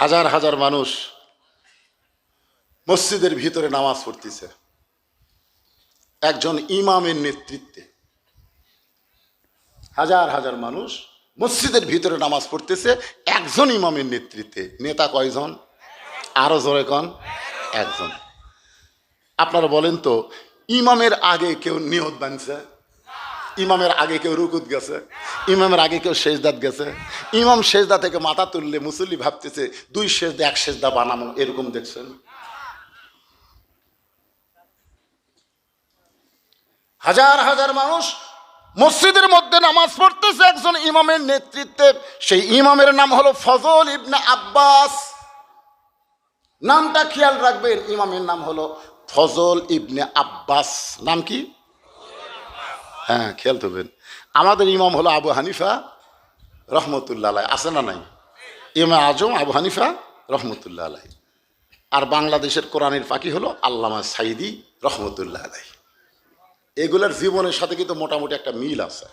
হাজার হাজার মানুষ মসজিদের ভিতরে নামাজ পড়তেছে একজন ইমামের নেতৃত্বে। হাজার হাজার মানুষ মসজিদের ভিতরে নামাজ পড়তেছে একজন ইমামের নেতৃত্বে। নেতা কয়জন? আরো জোরে কন। একজন। আপনারা বলেন তো, ইমামের আগে কেউ নিয়ত বানছে? ইমামের আগে কেউ রুকুত গেছে? ইমামের আগে কেউ সেজদাত গেছে? ইমাম সেজদা থেকে মাথা তুললে মুসল্লি ভাবতেছে দুই সেজদা এক সেজদা বানামো, এরকম দেখছেন? হাজার হাজার মানুষ মসজিদের মধ্যে নামাজ পড়তেছে একজন ইমামের নেতৃত্বে। সেই ইমামের নাম হলো ফজল ইবনে আব্বাস। নামটা খেয়াল রাখবেন, ইমামের নাম হলো ফজল ইবনে আব্বাস। নাম কি? হ্যাঁ, খেয়াল করবেন। আমাদের ইমাম হলো আবু হানিফা রহমতুল্লাহ আলাইহি। আছে না নাই? ইমাম আজম আবু হানিফা রহমতুল্লাহ আলাইহি। আর বাংলাদেশের কোরআনের ফাঁকি হলো আল্লামা সাইদি রহমতুল্লাহ আলাইহি। এগুলার জীবনের সাথে কিন্তু মোটামুটি একটা মিল আছে।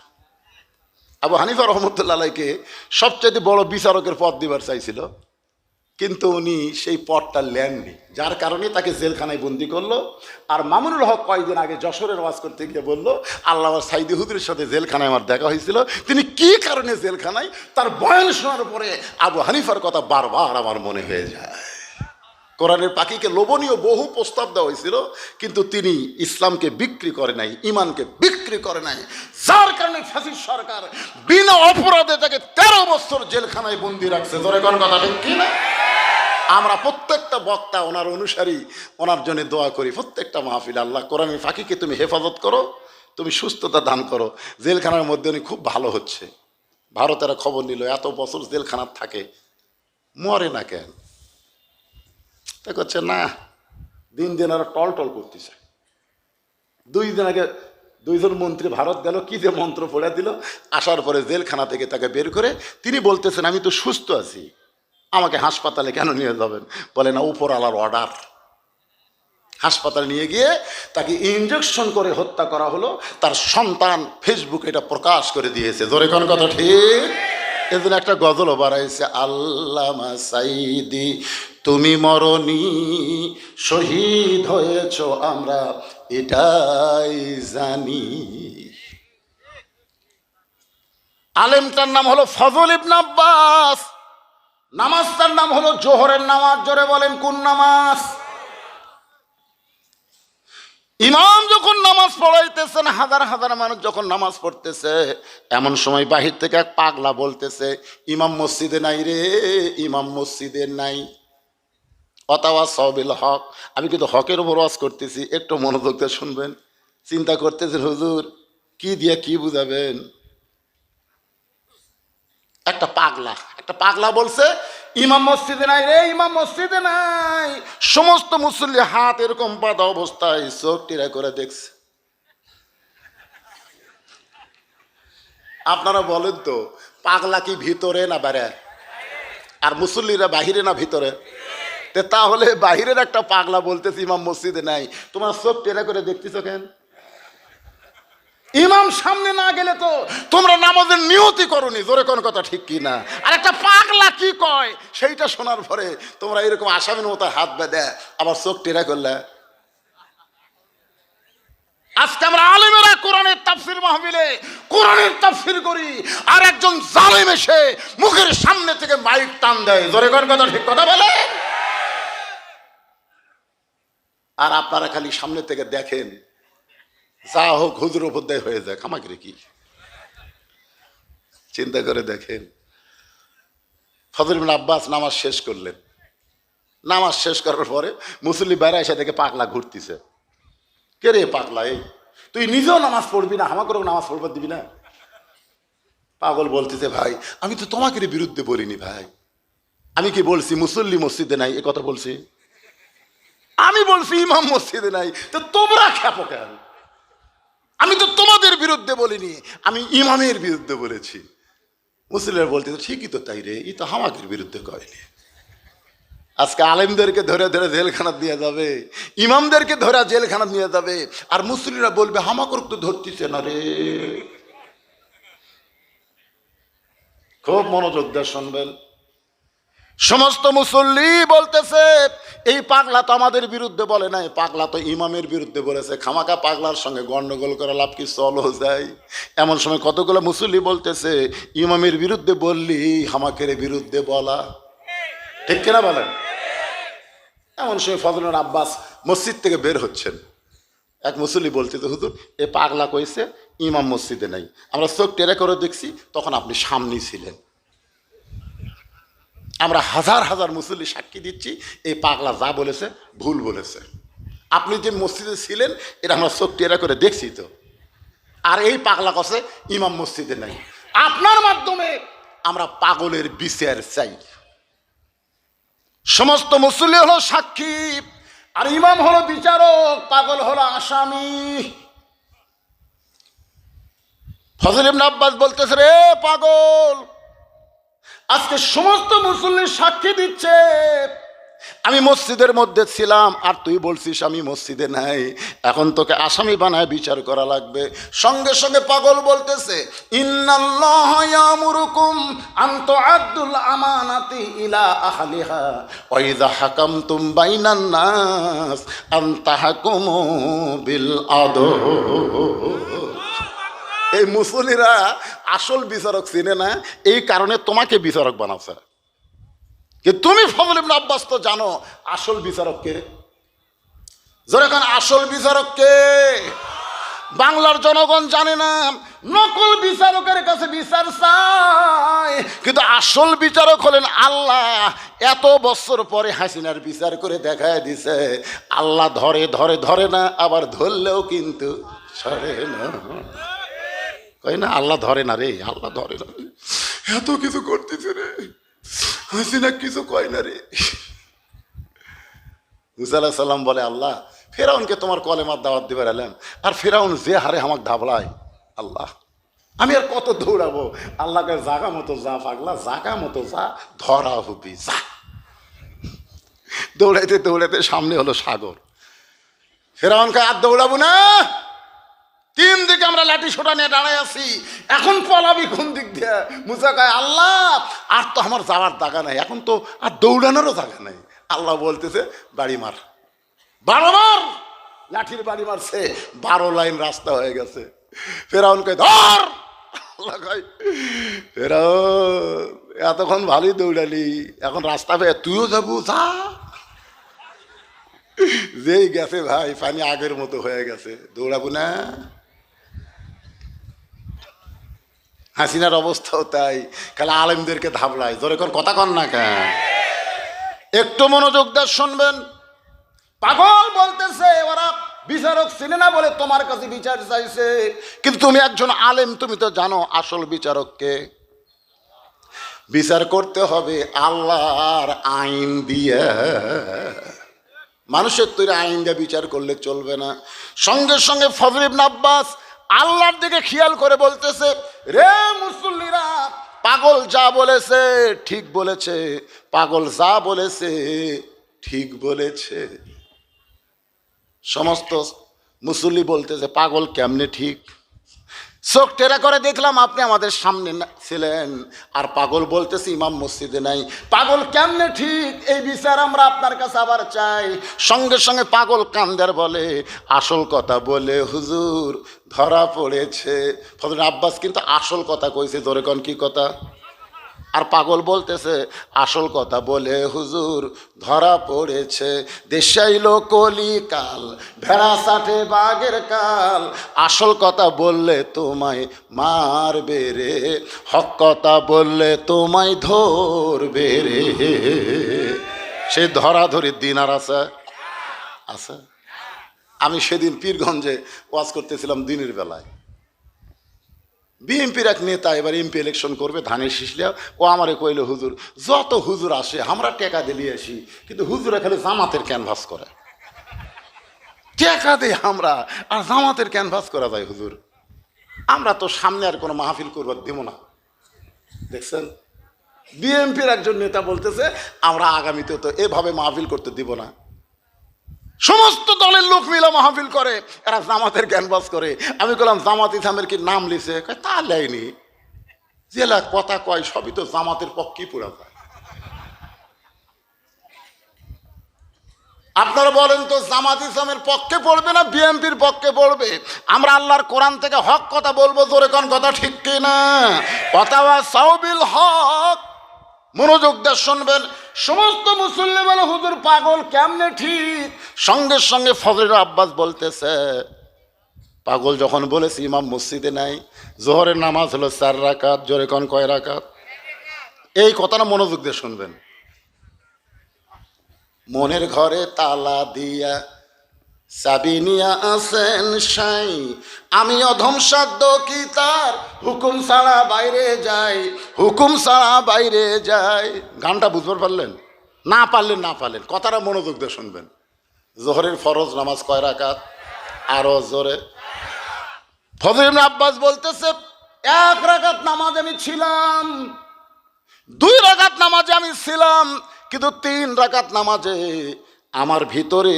আবু হানিফা রহমতুল্লাহ আলাইহিকে সবচেয়ে বড় বিচারকের পদ দিবার চাইছিল, কিন্তু উনি সেই পদটা নেননি, যার কারণে তাকে জেলখানায় বন্দি করলো। আর মামুনুল হক কয়েকদিন আগে যশোরের ওয়াজ করতে গিয়ে বললো, আল্লামা সাইদি হুজুরের সাথে জেলখানায় আমার দেখা হয়েছিল, তিনি কি কারণে জেলখানায়, তার বয়ান শোনার পরে আবু হানিফার কথা বারবার আমার মনে হয়ে যায়। কোরআনের পাখিকে লোভনীয় বহু প্রস্তাব দেওয়া হয়েছিল, কিন্তু তিনি ইসলামকে বিক্রি করে নাই, ইমানকে বিক্রি করে নাই, যার কারণে ফ্যাসিস্ট সরকার বিনা অপরাধে তাকে 13 বছর জেলখানায় বন্দি রাখছে। জোরে কোন কথা ঠিক কি না? আমরা প্রত্যেকটা বক্তা ওনার অনুসারী, ওনার জন্য দোয়া করি। প্রত্যেকটা মাহফিল আল্লাহ কোরআনের পাখিকে তুমি হেফাজত করো, তুমি সুস্থতা দান করো। জেলখানার মধ্যে উনি খুব ভালো হচ্ছে। ভারতের খবর নিল এত বছর জেলখানার থাকে, মরে না কেন? তা করছে না, দিন দিন আর টল টল করতেছে। 2 দিন আগে 2 জন মন্ত্রী ভারত গেল, কি যে মন্ত্র পড়ে দিল। আসার পরে জেলখানা থেকে তাকে বের করে তিনি বলতেছেন, আমি তো সুস্থ আছি, আমাকে হাসপাতালে কেন নিয়ে যাবেন? বলে না, উপর আলার অর্ডার। হাসপাতালে নিয়ে গিয়ে তাকে ইনজেকশন করে হত্যা করা হলো। তার সন্তান ফেসবুকে এটা প্রকাশ করে দিয়েছে। জোরে কোন কথা ঠিক? এজন্য একটা গজলও বাড়াইছে, আল্লামা সাইদি তুমি মরনি, শহীদ হয়েছ আমরা এটাই জানি। আলেমটার নাম হলো ফজল ইবনে আব্বাস, নামাজটার নাম হলো জোহরের নামাজ। জোরে বলেন, কোন নামাজ? ইমাম যখন নামাজ পড়াইতেছেন, হাজার হাজার মানুষ যখন নামাজ পড়তেছে, এমন সময় বাহির থেকে এক পাগলা বলতেছে, ইমাম মসজিদে নাই রে, ইমাম মসজিদে নাই। অতাওয়া সবিল হক। আমি কিন্তু হকের উপর ওয়াজ করতেছি, একটু মনোযোগ দিয়ে শুনবেন। চিন্তা করতেছেন হুজুর কি দিয়ে কি বুঝাবেন? একটা পাগলা বলছে, ইমাম মসজিদে নাই রে, ইমাম মসজিদে নাই। সমস্ত মুসল্লি হাত এরকম বাঁধা অবস্থায় চোখ টিরা করে দেখছে। আপনারা বলেন তো, পাগলা কি ভিতরে না বাইরে? আর মুসল্লিরা বাহিরে না ভিতরে? তাহলে বাহিরের একটা পাগলা বলতেছে ইমাম মসজিদে নাই, তোমার চোখ টেরা করে দেখতেছ কেন? ইমাম সামনে না গেলে তো তোমরা নামাজের নিয়তি করনি। জোরে কোন কথা ঠিক কি না? আর একটা পাগলা কি কয় সেইটা শোনার পরে তোমরা এরকম আসামির মতো হাত বেঁধে আবার চোখ টেরা করলে। আজকে আমরা আলেমেরা কোরআনের তাফসীর মাহফিলে কোরআনের তাফসীর করি, আর একজন জালেম এসে মুখের সামনে থেকে মাইক টান দেয়। জোরে কোন কথা ঠিক কথা বলে। আর আপনারা খালি সামনে থেকে দেখেন, যা হোক হুজুর উপদেয় হয়ে যায়। আমাকে কি চিন্তা করে দেখেন। ফজল ইবনে আব্বাস নামাজ শেষ করলেন। নামাজ শেষ করার পরে মুসল্লি বাইরে এসে দেখে পাগলা ঘুরতেছে। কে রে পাগলা, এই তুই নিজেও নামাজ পড়বি না, আমাকেও নামাজ পড়বার দিবি না? পাগল বলতেছে, ভাই আমি তো তোমাকে বিরুদ্ধে বলিনি ভাই, আমি কি বলছি মুসল্লি মসজিদে নাই এ কথা বলছি? আমি বলছি ইমাম মসজিদে নাই, তো তোমরা খেপো কেন? আমি তো তোমাদের বিরুদ্ধে বলিনি, আমি ইমামের বিরুদ্ধে বলেছি। মুসলিমরা বলতে, ঠিকই তো তাই রে, ই তো হামাকের বিরুদ্ধে কয়নি। আজকে আলেমদেরকে ধরে ধরে জেলখানা দিয়ে যাবে, ইমামদেরকে ধরে জেলখানা নিয়ে যাবে, আর মুসলিমরা বলবে হামাকর তো ধরতেছে না রে। খুব মনোযোগ দিয়ে শুনবেন। সমস্ত মুসল্লি বলতেছে এই পাগলা তো আমাদের বিরুদ্ধে বলে নাই, পাগলা তো ইমামের বিরুদ্ধে বলেছে, খামাকা পাগলার সঙ্গে গন্ডগোল করে লাভ কি, চলো যাই। এমন সময় কতগুলো মুসল্লি বলতেছে ইমামের বিরুদ্ধে বললি হামাকের বিরুদ্ধে বলা, ঠিক কিনা বলেন? এমন সময় ফজলুল আব্বাস মসজিদ থেকে বের হচ্ছেন, এক মুসল্লি বলতেছে হুজুর এ পাগলা কইছে ইমাম মসজিদে নাই, আমরা চোখ টেরা করে দেখছি তখন আপনি সামনেই ছিলেন, আমরা হাজার হাজার মুসল্লি সাক্ষী দিচ্ছি এই পাগলা যা বলেছে ভুল বলেছে, আপনি যে মসজিদে ছিলেন এটা আমরা চোখ টেরা করে দেখছি তো, আর এই পাগলা কছে ইমাম মসজিদে নাই। আপনার মাধ্যমে আমরা পাগলের বিচার চাই। সমস্ত মুসল্লি হলো সাক্ষী আর ইমাম হলো বিচারক, পাগল হলো আসামি। ফজল ইবনে আব্বাস বলতেছে রে পাগল, আজকে সমস্ত মুসল্লি সাক্ষী দিচ্ছে আমি মসজিদের মধ্যে ছিলাম আর তুই বলছিস আমি মসজিদে নাই, এখন তোকে আসামি বানায় বিচার করা লাগবে। সঙ্গে সঙ্গে পাগল বলতেছে ইন্নাল্লাহ ইয়ামুরুকুম আন তুআদ্দুল আমানাতি ইলা আহলিহা ওয়া ইযা হাকামতুম বাইনান নাস আন তাহকুমু বিল আদল। এই মুসল্লিরা আসল বিচারক চিনে না, এই কারণে তোমাকে বিচারক বানাচ্ছে। কি তুমি ফজল ইবনে আব্বাস তো জানো আসল বিচারক কে? যেরকম আসল বিচারক কে বাংলার জনগণ জানে না, নকল বিচারকের কাছে বিচার চায়, কিন্তু আসল বিচারক হলেন আল্লাহ। এত বছর পরে হাসিনার বিচার করে দেখায় দিছে আল্লাহ ধরে ধরে ধরে না, আবার ধরলেও কিন্তু ছাড়ে না। কই না আল্লাহ ধরে না রে, আল্লাহ ধরে না রে, এত কিছু করতেছে রে, হাসিনা কিছু কয় না রে। মুসা আলাইহিস সালাম বলে আল্লাহ ফেরাউনকে তোমার কলেমার দাওয়াত দিবার এলাম, আর ফেরাউন যে হারে আমাকে ধাবলায় আল্লাহ আমি আর কত দৌড়াবো। আল্লাহকে জাগা মতো যা পাগলা, জাগা মতো যা, ধরা হবি যা। দৌড়াইতে দৌড়াইতে সামনে হলো সাগর। ফেরাউনকে আর দৌড়াবো না, তিন দিকে আমরা লাঠি সোটা নিয়ে দাঁড়ায় আছি, এখন পলাবি কোন দিক দিয়ে? মুসা কয় আল্লাহ আর তো আমার যাওয়ার জায়গা নাই, এখন তো আর দৌড়ানোরও জায়গা নাই। আল্লাহ বলতেছে বাড়ি মার, 12 মার। লাঠির বাড়ি মারছে, 12 লাইন রাস্তা হয়ে গেছে। ফেরাউন কয় ধর। আল্লাহ কয় ফেরাউন এতক্ষণ ভালোই দৌড়ালি, এখন রাস্তা পেয়ে তুইও যাবো, যা। যেই গেছে ভাই পানি আগের মতো হয়ে গেছে, দৌড়াবো না। হাসিনার অবস্থাও তাই, খালি আলেমদেরকে ধাবলায়, জোরে কোন কথা কন না কেন? একটু মনোযোগ দিয়ে শুনবেন। পাগল বলতেছে ওরা বিচারক চিনে না বলে তোমার কাছে বিচার চাইছে, কিন্তু তুমি একজন আলেম, তুমি তো জানো আসল বিচারককে। বিচার করতে হবে আল্লাহর আইন দিয়ে, মানুষের তৈরি আইন দিয়ে বিচার করলে চলবে না। সঙ্গে সঙ্গে ফজল ইবনে আব্বাস আল্লাহর দিকে খেয়াল করে বলতেছে রে মুসল্লিরা, পাগল যা বলেছে ঠিক বলেছে, পাগল যা বলেছে ঠিক বলেছে। সমস্ত মুসল্লি বলতেছে পাগল কেমনে ঠিক? চোখ টেরা করে দেখলাম আপনি আমাদের সামনে ছিলেন, আর পাগল বলতেছে ইমাম মসজিদে নাই, পাগল কেমনে ঠিক? এই বিচার আমরা আপনার কাছে আবার চাই। সঙ্গে সঙ্গে পাগল কান্দার বলে আসল কথা বলে হুজুর ধরা পড়েছে। ফজল আব্বাস কিন্তু আসল কথা কইছে, জোরে কোন কি কথা? আর পাগল বলতেছে আসল কথা বলে হুজুর ধরা পড়েছে। দেশাইল কলিকাল ভেড়া সাথে বাঘের কাল, আসল কথা বললে তোমায় মারবে রে, হক কথা বললে তোমায় ধরবে রে। সে ধরাধরির দিন আর আছে? আছে। আমি সেদিন পীরগঞ্জে ওয়াজ করতেছিলাম দিনের বেলায়। বিএনপির এক নেতা এবার এমপি ইলেকশন করবে ধানের শীষলিয়া, ও আমারে কইল হুজুর যত হুজুর আসে আমরা টেকা দিলিয়ে আসি, কিন্তু হুজুরে খালি জামাতের ক্যানভাস করে। টেকা দেয় আমরা আর জামাতের ক্যানভাস করা যায় হুজুর, আমরা তো সামনে আর কোনো মাহফিল করবার দেব না। দেখছেন বিএনপির একজন নেতা বলতেছে আমরা আগামীতে তো এভাবে মাহফিল করতে দিব না। সমস্ত দলের লোক মিলে মাহফিল করে, এরা জামাতের ক্যানভাস করে। আমি বললাম জামাত ইসলামের কি নাম লিছে? তা লেয়নি, জেলা কথা কয় সবই তো জামাতের পক্ষেই পুরা যায়। আপনারা বলেন তো জামাত ইসলামের পক্ষে পড়বে না বিএনপির পক্ষে পড়বে? আমরা আল্লাহর কোরআন থেকে হক কথা বলবো, জোরে কোন কথা ঠিক কিনা? অথবা সাউবিল হক, মনোযোগ দিয়ে শুনবেন। সমস্ত মুসল্লি বলে হুজুর পাগল কেমনে ঠিক? সঙ্গে সঙ্গে ফজলুল আব্বাস বলতেছে পাগল যখন বলেছি ইমাম মসজিদে নাই, জোহরের নামাজ হলো 4 রাকাত, জোরে কোন কয় রাকাত? এই কথাটা মনোযোগ দিয়ে শুনবেন। মনের ঘরে তালা দিয়া চাবি নিয়া আসেন সাই, আমি অধম সাধ্য কি তার হুকুম ছাড়া বাইরে যাই, হুকুম ছাড়া বাইরে যাই। গানটা বুঝতে পারলেন? না পারলেন কথাটা মনোযোগ দিয়ে শুনবেন। জোহরের ফরজ নামাজ কয় রাকাত? আরো জোরে। ফজল আব্বাস বলতেছে 1 রাকাত নামাজ আমি ছিলাম, 2 রাকাত নামাজে আমি ছিলাম, কিন্তু 3 রাকাত নামাজে আমার ভিতরে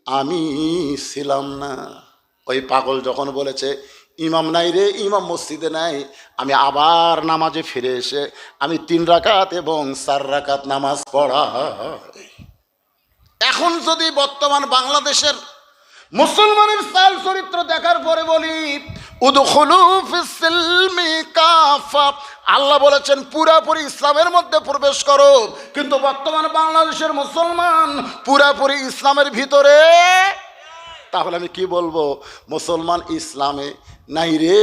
আমি ছিলাম না। ওই পাগল যখন বলেছে ইমাম নাই রে, ইমাম মসজিদে নাই, আমি আবার নামাজে ফিরে এসে আমি 3 রাকাত এবং 4 রাকাত নামাজ পড়া। এখন যদি বর্তমান বাংলাদেশের মুসলমানের চাল চরিত্র দেখার পরে বলি উদখুলু ফিস-সিলমি কাফা, আল্লাহ বলেছেন পুরাপুরি ইসলামের মধ্যে প্রবেশ করো, কিন্তু বর্তমান বাংলাদেশের মুসলমান পুরাপুরি ইসলামের ভিতরে। তাহলে আমি কি বলবো? মুসলমান ইসলামে নাই রে,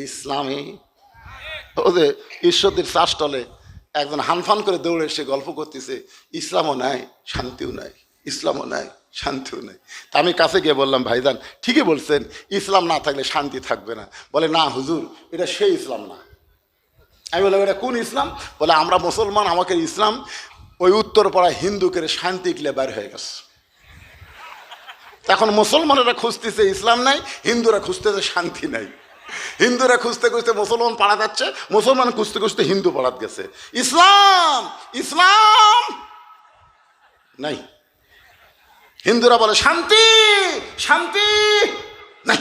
ইসলামে। ও যে ঈশ্বরদের চাষটলে একজন হানফান করে দৌড়ে এসে গল্প করতেছে, ইসলামও নাই শান্তিও নাই, ইসলামও নাই শান্তিও নাই। তা আমি কাছে গিয়ে বললাম ভাইজান ঠিকই বলছেন, ইসলাম না থাকলে শান্তি থাকবে না। বলে না হুজুর, এটা সেই ইসলাম না। আমি বললাম এটা কোন ইসলাম? বলে আমরা মুসলমান, আমাকে ইসলাম ওই উত্তরপাড়া হিন্দুকে শান্তি গিলে বের হয়ে গেছে। এখন মুসলমানেরা খুঁজতেছে ইসলাম নাই, হিন্দুরা খুঁজতেছে শান্তি নাই। হিন্দুরা খুঁজতে খুঁজতে মুসলমান পাড়া যাচ্ছে, মুসলমান খুঁজতে খুঁজতে হিন্দু পাড়াত গেছে। ইসলাম ইসলাম নাই। হিন্দুরা বলে শান্তি শান্তি নাই,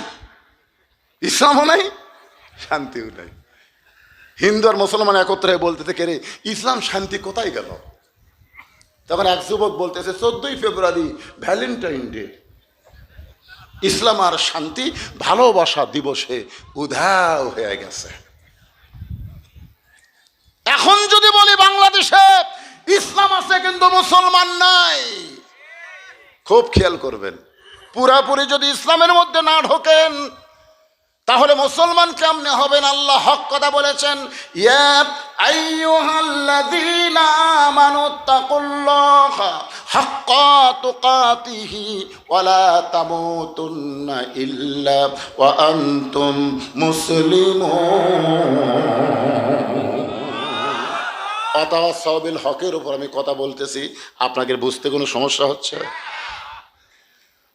ইসলামও নাই শান্তিও নাই। হিন্দু আর মুসলমান একত্রে বলতেছে কে রে ইসলাম শান্তি কোথায় গেল? তখন এক যুবক বলতেছে 14ই ফেব্রুয়ারি ভ্যালেন্টাইন ডে, ইসলাম আর শান্তি ভালোবাসা দিবসে উধাও হয়ে গেছে। এখন যদি বলি বাংলাদেশে ইসলাম আছে কিন্তু মুসলমান নাই, খুব খেয়াল করবেন। পুরাপুরি যদি ইসলামের মধ্যে না ঢোকেন তাহলে মুসলমান কেমনে হবেন? আল্লাহ হক কথা বলেছেন, ইয়া আইয়ুহাল্লাযীনা আমানুত্তাকুল্লাহা হাক্কা তুকাতিহি ওয়া লা তামুতুন্না ইল্লা ওয়া আনতুম মুসলিমুন। অতাওয়াসাউ বিল হকের উপর আমি কথা বলতেছি, আপনাদের বুঝতে কোনো সমস্যা হচ্ছে?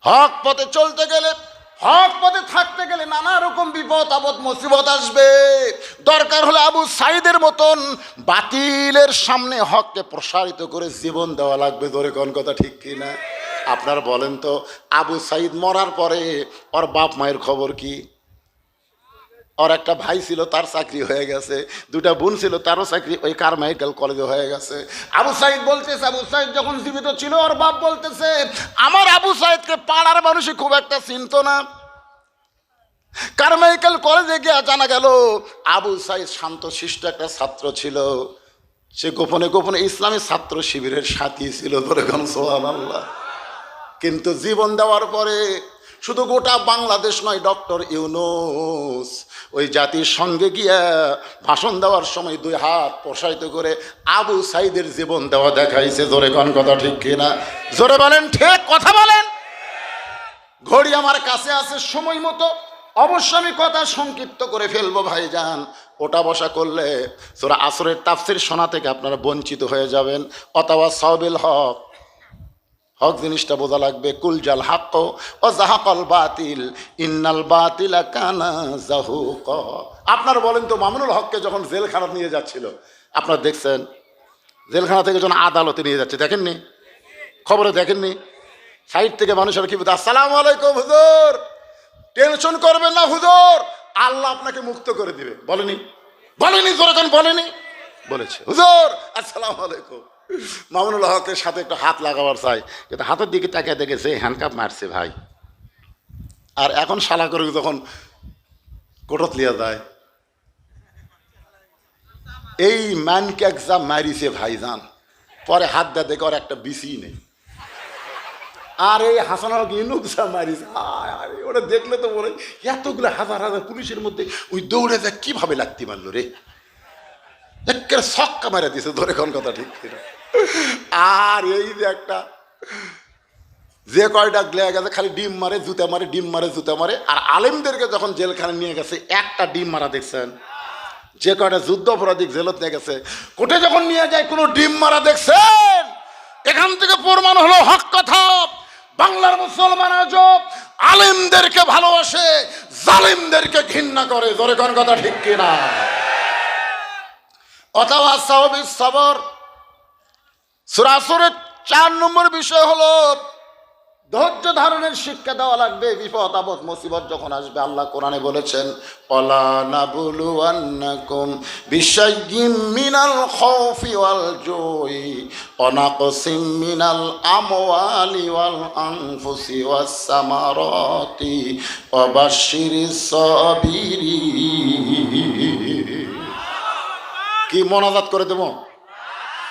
হক পথে চলতে গেলে, হক পথে থাকতে গেলে নানা রকম বিপদ আপদ মুসিবত আসবে। দরকার হলে আবু সাইদের মতন বাতিলের সামনে হককে প্রসারিত করে জীবন দেওয়া লাগবে। ধরে কোন কথা ঠিক কিনা? আপনারা বলেন তো, আবু সাইদ মরার পরে ওর বাপ মায়ের খবর কি? ওর একটা ভাই ছিল, তার চাকরি হয়ে গেছে, 2টা বোন ছিল, তারও চাকরি ওই কারমাইকেল কলেজে হয়ে গেছে। আবু সাইদ বলতেছে, আবু সাইদ যখন জীবিত ছিল ওর বাপ বলতেছে আমার আবু সাইদকে পাড়ার মানুষই খুব একটা চিনত না। কারমাইকেল কলেজে গিয়ে জানা গেল আবু সাইদ শান্তশিষ্ট একটা ছাত্র ছিল, সে গোপনে গোপনে ইসলামী ছাত্র শিবিরের সাথী ছিল। ধরে কোন সুবহানাল্লাহ। কিন্তু জীবন দেওয়ার পরে শুধু গোটা বাংলাদেশ নয়, ডক্টর ইউনূস ওই জাতির সঙ্গে গিয়া ভাষণ দেওয়ার সময় 2 হাত প্রসারিত করে আবু সাইদের জীবন দেওয়া দেখাইছে। জোরে কোন কথা ঠিক কিনা? জোরে বলেন, ঠিক কথা বলেন। ঘড়ি আমার কাছে আছে, সময় মতো অবশ্য আমি কথা সংক্ষিপ্ত করে ফেলবো ভাইজান। ওটা বসা করলে সূরা আসরের তাফসীর শোনা থেকে আপনারা বঞ্চিত হয়ে যাবেন। অতাওয়াসাউ বিল হক, হক জিনিসটা বোঝা লাগবে। কুল জাল হাক্ক ও জাহাকাল বাতিল ইন্নাল বাতিলা কানা জাহুকা। আপনারা বলেন তো, মামুনুল হককে যখন জেলখানা নিয়ে যাচ্ছিল, আপনারা দেখছেন? জেলখানা থেকে যখন আদালতে নিয়ে যাচ্ছে, দেখেননি? খবরে দেখেননি? সাইড থেকে মানুষের কি বলতে, আসসালামু আলাইকুম হুজুর, টেনশন করবেন না হুজুর, আল্লাহ আপনাকে মুক্ত করে দিবে। বলেনি? বলেনি? জোরে বলেনি? বলেছে হুজুর আসসালামু আলাইকুম, মামুনুল হকের সাথে একটু হাত লাগাবার চাই, কিন্তু হাতের দিকে তাকিয়ে দেখেছে হ্যান্ডকাপ মারছে ভাই। আর এখন শালা করে যখন কোটত লিয়া যায়, এই ম্যানকে যা মারিছে ভাইজান, পরে হাত দেয় দেখে ওর একটা বিসি নেই। আর এই হাসান হক ইনুক যা মারিছে, ওটা দেখলে তো বলে এতগুলো হাজার হাজার পুলিশের মধ্যে ওই দৌড়ে যা কিভাবে লাগতে পারলো রে, একের ছক্কা মারা দিছে, ধরে কোন কথা ঠিক ছিল। আর এই যে একটা যে কয়টা লেগে গেছে খালি ডিম মারে জুতা মারে, ডিম মারে জুতা মারে। আর আলেমদেরকে যখন জেলখানে নিয়ে গেছে একটা ডিম মারা দেখছেন? যে কয়টা যুদ্ধ অপরাধী জেলত নিয়ে গেছে, কোর্টে যখন নিয়ে যায় কোনো ডিম মারা দেখছেন? এখান থেকে প্রমাণ হলো হক কথা, বাংলার মুসলমান আজও আলেমদেরকে ভালোবাসে, জালেমদেরকে ঘৃণা করে। জোরে কোন কথা ঠিক কিনা? অথবা সাহাবী সবর। সূরা আসরের 4 নম্বর বিষয় হলো ধৈর্য ধারণের শিক্ষা দেওয়া লাগবে। বিপদ আপদ মুসিবত যখন আসবে, আল্লাহ কোরআনে বলেছেন ওয়ালা নাবলুওয়ান্নাকুম বিশাইয়্যিম মিনাল খাউফি ওয়াল জুই ওয়া নাকসিম মিনাল আমওয়ালি ওয়াল আনফুসি ওয়াস সামারাতি ওয়া বাশশিরিস সাবিরিন। কি মোনাজাত করে দেব?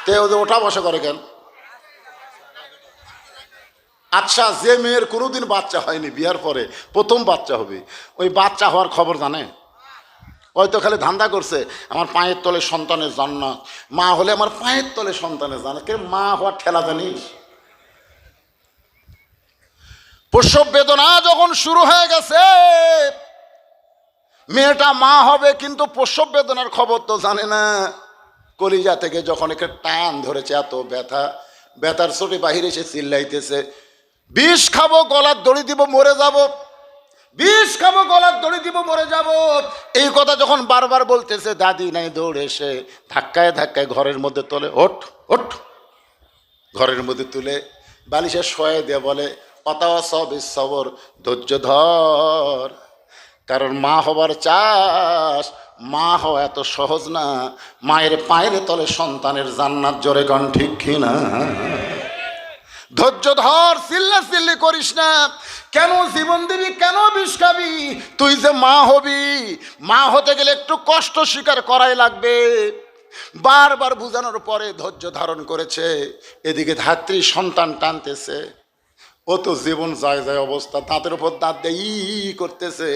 তেও যে ওঠা বসা করে কেন? আচ্ছা, যে মেয়ের কোনোদিন বাচ্চা হয়নি, বিয়ার পরে প্রথম বাচ্চা হবে, ওই বাচ্চা হওয়ার খবর জানে? ওই তো খালি ধান্দা করছে আমার পায়ের তলে সন্তানের জান্নাত, মা হলে আমার পায়ের তলে সন্তানের জান্নাত। কে মা হওয়ার ঠেলা জানিস? প্রসব বেদনা যখন শুরু হয়ে গেছে, মেয়েটা মা হবে কিন্তু প্রসব বেদনার খবর তো জানে না। কলিজা থেকে যখন একে টান ধরেছে, এত ব্যথা, ব্যথার চোটে বাহিরে এসে চিল্লাইতেছে বিষ খাবো, গলার দড়ি দিব, মরে যাব, বিষ খাবো, গলার দড়ি দিব, মরে যাব। এই কথা যখন বারবার বলতেছে, দাদি নাই দৌড়ে এসে ধাক্কায় ধাক্কায় ঘরের মধ্যে তোলে, ওঠ ওঠ, ঘরের মধ্যে তুলে বালিশে শোয়ে দিয়ে বলে অতাওয়া সব সবর, ধৈর্য ধর, কারণ মা হবার চাস, মা হওয়া এত সহজ না। মায়ের পায়ের তলে সন্তানের জান্নাত। জোরে গান ঠিক কিনা? ধৈর্য ধর, চিল্লা চিল্লি করিস না। কেন জীবন দিবি, কেন বিষ খাবি? তুই যে মা হবি, মা হতে গেলে একটু কষ্ট স্বীকার করাই লাগবে। বারবার বুঝানোর পরে ধৈর্য ধারণ করেছে। এদিকে ধাত্রী সন্তান টানতেছে, ও তো জীবন যায় যায় অবস্থা, দাঁতের উপর দাঁত দিয়ে ই করতেছে,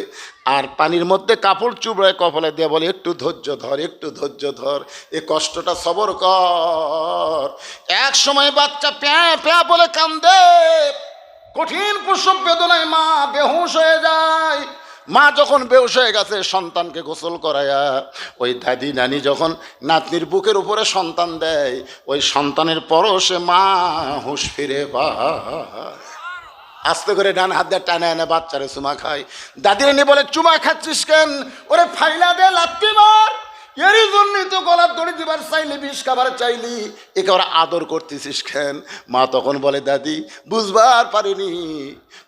আর পানির মধ্যে কাপড় চুবড়ায় কপালে দিয়ে বলে একটু ধৈর্য ধর, একটু ধৈর্য ধর, এ কষ্টটা সবর কর। এক সময় বাচ্চা প্যাঁ প্যাঁ বলে কান্দে, কঠিন প্রসব বেদনায় মা বেহুশ হয়ে যায়। মা যখন বেহুশ হয়ে গেছে, সন্তানকে গোসল করায়া ওই দাদি নানি যখন নাতনির বুকের উপরে সন্তান দেয়, ওই সন্তানের পরশে মা হুঁশ ফিরে পায়। আস্তে করে ডান হাত দিয়ে টানে এনে বাচ্চারে চুমা খায়। দাদিরে নিয়ে বলে চুমা খাচ্ছিস কেন? ওরে ফাইলা দে, লাত্তি মার, এরই জন্যই তো গলার দড়ি দিবার চাইলি, বিষ খাবার চাইলি, একে ওরা আদর করতেছিস কেন? মা তখন বলে দাদি বুঝবার পারিনি,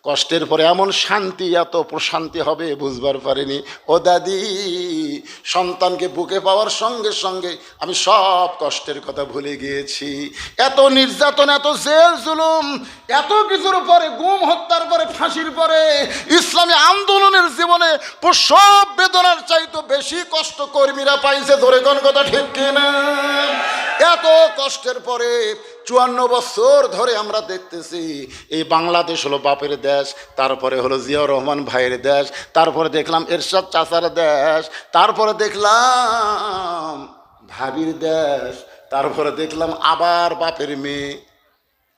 কষ্টের পরে এমন শান্তি, এত প্রশান্তি হবে বুঝবার পারিনি। ও দাদি, সন্তানকে বুকে পাওয়ার সঙ্গে সঙ্গে আমি সব কষ্টের কথা ভুলে গিয়েছি। এত নির্যাতন, এত জেল জুলুম, এত কিছুর পরে, গুম হত্যার পরে, ফাঁসির পরে, ইসলামী আন্দোলনের জীবনে প্রসব বেদনার চাইতে বেশি কষ্ট কর্মীরা পাইছে। ধরে কোন কথা ঠিক কিনা? এত কষ্টের পরে 54 বছর ধরে আমরা দেখতেছি এই বাংলাদেশ হলো বাপের দেশ, তারপরে হলো জিয়াউর রহমান ভাইয়ের দেশ, তারপরে দেখলাম এরশাদ চাচার দেশ, তারপরে দেখলাম ভাবির দেশ, তারপরে দেখলাম আবার বাপের মেয়ে,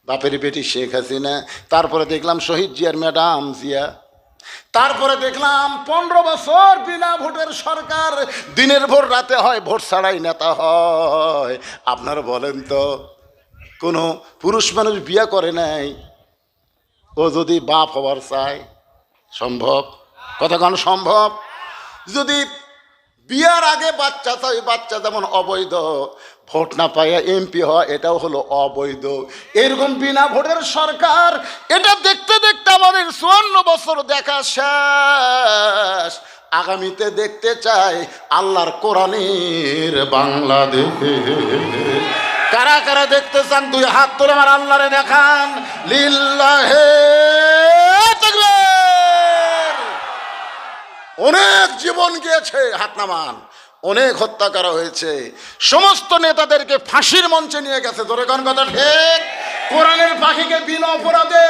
বাপের বেটি শেখ হাসিনা, তারপরে দেখলাম শহীদ জিয়ার ম্যাডাম জিয়া, তারপরে দেখলাম 15 বছর বিনা ভোটের সরকার, দিনের ভোট রাতে হয়, ভোট ছাড়াই নেতা হয়। আপনারা বলেন তো, কোনো পুরুষ মানুষ বিয়ে করে নাই, ও যদি বাপ হওয়ার চায় সম্ভব? কতক্ষণ সম্ভব? যদি বিয়ার আগে বাচ্চা চাই, বাচ্চা যেমন অবৈধ, ভোট না পাইয়া এমপি হওয়া এটাও হলো অবৈধ। এরকম বিনা ভোটের সরকার, এটা দেখতে দেখতে আমাদের 54 বছর দেখা শেষ। আগামীতে দেখতে চাই আল্লাহর কোরআনের বাংলাদেশ। কারা কারা দেখতে চান দুই হাত তুলে আমার আল্লাহরে দেখান। লিল্লাহে তাকবীর। অনেক জীবন গিয়েছে, হাত নামান। অনেক হত্যা করা হয়েছে, সমস্ত নেতাদেরকে ফাঁসির মঞ্চে নিয়ে গেছে। জোরে কোন কথা ঠিক? কোরআনের পাখিকে বিনা অপরাধে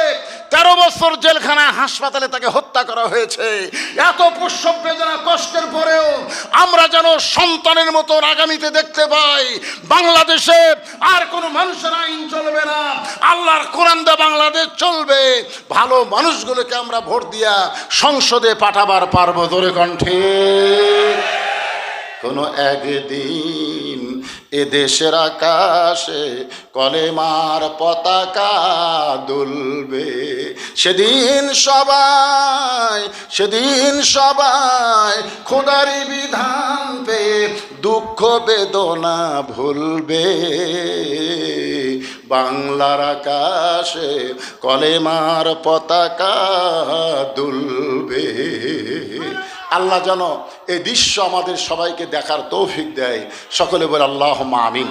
13 বছর জেলখানায় হাসপাতালে তাকে হত্যা করা হয়েছে। এত প্রসব বেদনা কষ্টের পরেও আমরা যেন সন্তানের মতো আগামীতে দেখতে পাই বাংলাদেশে আর কোনো মানুষের আইন চলবে না, আল্লাহর কোরআন দিয়ে বাংলাদেশ চলবে। ভালো মানুষগুলোকে আমরা ভোট দিয়া সংসদে পাঠাবার পারবো। জোরে কণ্ঠে কোনো একদিন এ দেশের আকাশে কলেমার পতাকা দুলবে, সেদিন সবাই খোদারি বিধান পেয়ে দুঃখ বেদনা ভুলবে। বাংলার আকাশে কলেমার পতাকা দুলবে। আল্লাহ যেন এই দৃশ্য আমাদের সবাইকে দেখার তৌফিক দেয়। সকলে বলে আল্লাহুম্মা আমিন।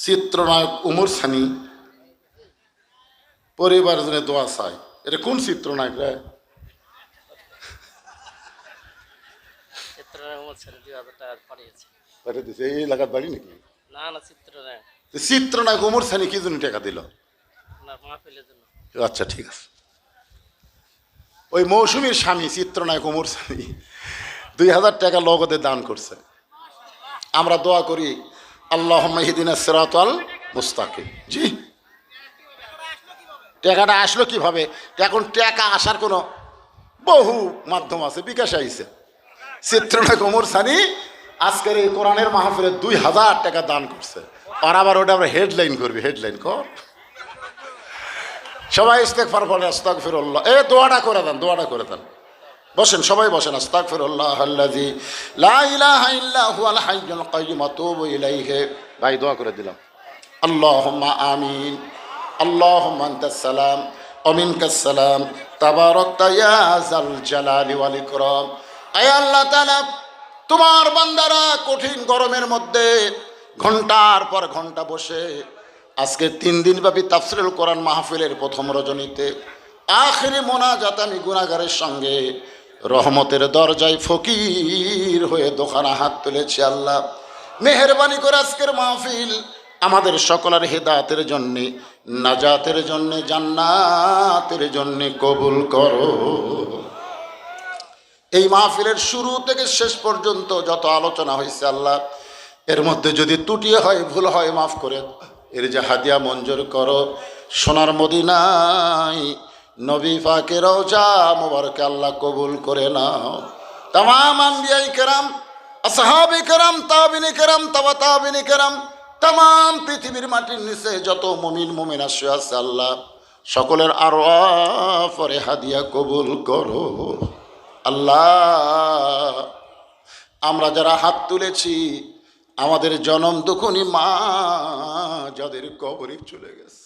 চিত্রনায়ক উমর সানি পরিবারের জন্য দোয়া চাই। এটা কোন চিত্রনায়ক রে? এই এলাকার বাড়ি নাকি? চিত্রনায়ক উমর সানি কি জন্য টাকা দিল? আচ্ছা ঠিক আছে। ওই মৌসুমীর স্বামী চিত্রনায়ক উমর সানি 2000 টাকা নগদে দান করছে। আমরা দোয়া করি আল্লাহুম্মা ইহদিনাস সিরাতাল মুস্তাকিম। জি, টাকাটা আসলো কিভাবে? এখন টাকা আসার কোনো বহু মাধ্যম আছে, বিকাশ আইছে। চিত্রনায়ক উমর সানি আজকের এই কোরআনের মাহফিলে 2000 টাকা দান করছে। আর আবার ওটা আমরা হেডলাইন করবি। হেডলাইন কর সবাই ইস্তেগফার পড়ে, আস্তাগফিরুল্লাহ। দোয়াটা করে দেন, দোয়াটা করে দেন। বসেন, সবাই বসেন। আস্তাগফিরুল্লাহ আল্লাযী লা ইলাহা ইল্লা হুয়াল হাইয়ুল কাইয়্যুম আতুবু ইলাইহি। ভাই দোয়া করে দিলাম। আল্লাহুম্মা আমিন। আল্লাহুম্মা আনতাস সালাম ওয়া মিনকাস সালাম তাবারাকতা ইয়া যাল জালালি ওয়াল ইকরাম। আয় আল্লাহ তাআলা, তোমার বান্দারা কঠিন গরমের মধ্যে ঘন্টার পর ঘন্টা বসে আজকে 3 দিনব্যাপী তাফসীরুল কোরআন মাহফিলের প্রথম রজনীতে আখিরি মোনাজাত আমি গুনাহগারের সঙ্গে রহমতের দরজায় ফকির হয়ে দোকানে হাত তুলেছি। আল্লাহ মেহেরবানি করে আজকের মাহফিল আমাদের সকলের হেদায়েতের জন্যে, নাজাতের জন্যে, জান্নাতের জন্যে কবুল করো। এই মাহফিলের শুরু থেকে শেষ পর্যন্ত যত আলোচনা হয়েছে আল্লাহ, এর মধ্যে যদি ত্রুটি হয়, ভুল হয়, মাফ করে এর যে হাদিয়া মঞ্জুর করো। সোনার মদিনায় নবী পাকের রওজা মুবারকে আল্লাহ কবুল করে নাও। তামাম আম্বিয়ায়ে কেরাম, আসহাবে কেরাম, তাবিনে কেরাম, তাবা তাবিনে কেরাম, তামাম পৃথিবীর মাটির নিচে যত মুমিন মুমিনা শুয়ে আছে আল্লাহ, সকলের আরওয়াহ পরে হাদিয়া কবুল করো। আল্লাহ আমরা যারা হাত তুলেছি, আমাদের জনম দুঃখনী মা যাদের কবরে চলে গেছে,